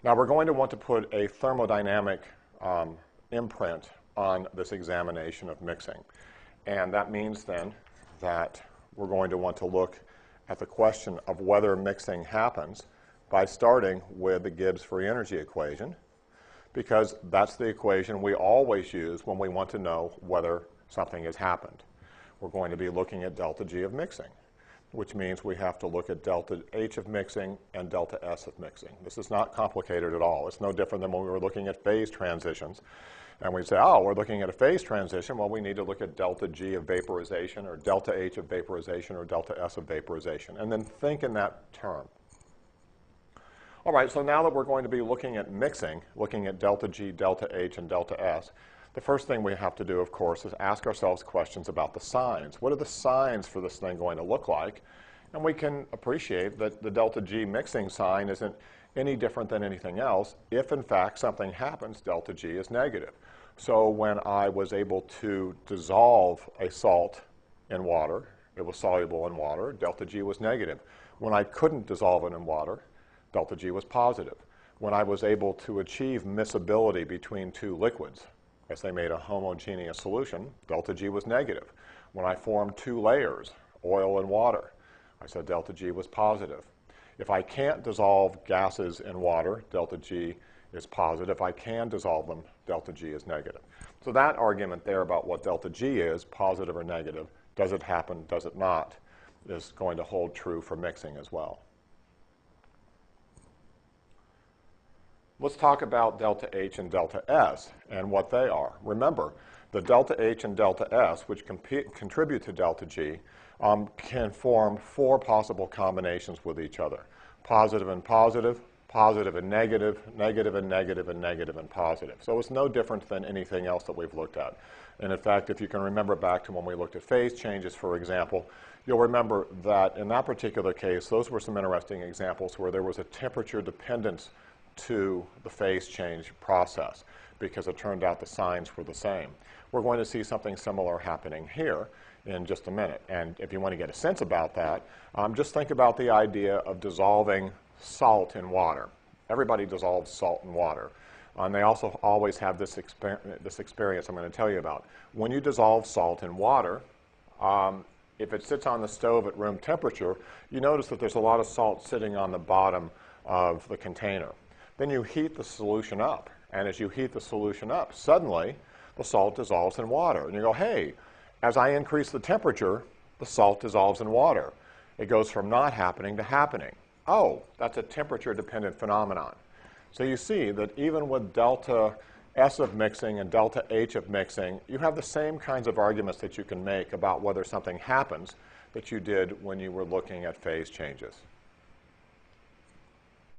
Now we're going to want to put a thermodynamic imprint on this examination of mixing. And that means then that we're going to want to look at the question of whether mixing happens by starting with the Gibbs free energy equation, because that's the equation we always use when we want to know whether something has happened. We're going to be looking at delta G of mixing, which means we have to look at delta H of mixing and delta S of mixing. This is not complicated at all. It's no different than when we were looking at phase transitions. And we say, oh, we're looking at a phase transition. Well, we need to look at delta G of vaporization, or delta H of vaporization, or delta S of vaporization, and then think in that term. All right, so now that we're going to be looking at mixing, looking at delta G, delta H, and delta S, the first thing we have to do, of course, is ask ourselves questions about the signs. What are the signs for this thing going to look like? And we can appreciate that the delta G mixing sign isn't any different than anything else. If, in fact, something happens, delta G is negative. So when I was able to dissolve a salt in water, it was soluble in water, delta G was negative. When I couldn't dissolve it in water, delta G was positive. When I was able to achieve miscibility between two liquids, as they made a homogeneous solution, delta G was negative. When I formed two layers, oil and water, I said delta G was positive. If I can't dissolve gases in water, delta G is positive. If I can dissolve them, delta G is negative. So that argument there about what delta G is, positive or negative, does it happen, does it not, is going to hold true for mixing as well. Let's talk about delta H and delta S and what they are. Remember, the delta H and delta S, which contribute to delta G, can form four possible combinations with each other. Positive and positive, positive and negative, negative and negative, and negative and positive. So it's no different than anything else that we've looked at. And in fact, if you can remember back to when we looked at phase changes, for example, you'll remember that in that particular case, those were some interesting examples where there was a temperature dependence to the phase change process, because it turned out the signs were the same. We're going to see something similar happening here in just a minute. And if you want to get a sense about that, just think about the idea of dissolving salt in water. Everybody dissolves salt in water. And they also always have this experience I'm going to tell you about. When you dissolve salt in water, if it sits on the stove at room temperature, you notice that there's a lot of salt sitting on the bottom of the container. Then you heat the solution up. And as you heat the solution up, suddenly the salt dissolves in water. And you go, hey, as I increase the temperature, the salt dissolves in water. It goes from not happening to happening. Oh, that's a temperature-dependent phenomenon. So you see that even with delta S of mixing and delta H of mixing, you have the same kinds of arguments that you can make about whether something happens that you did when you were looking at phase changes.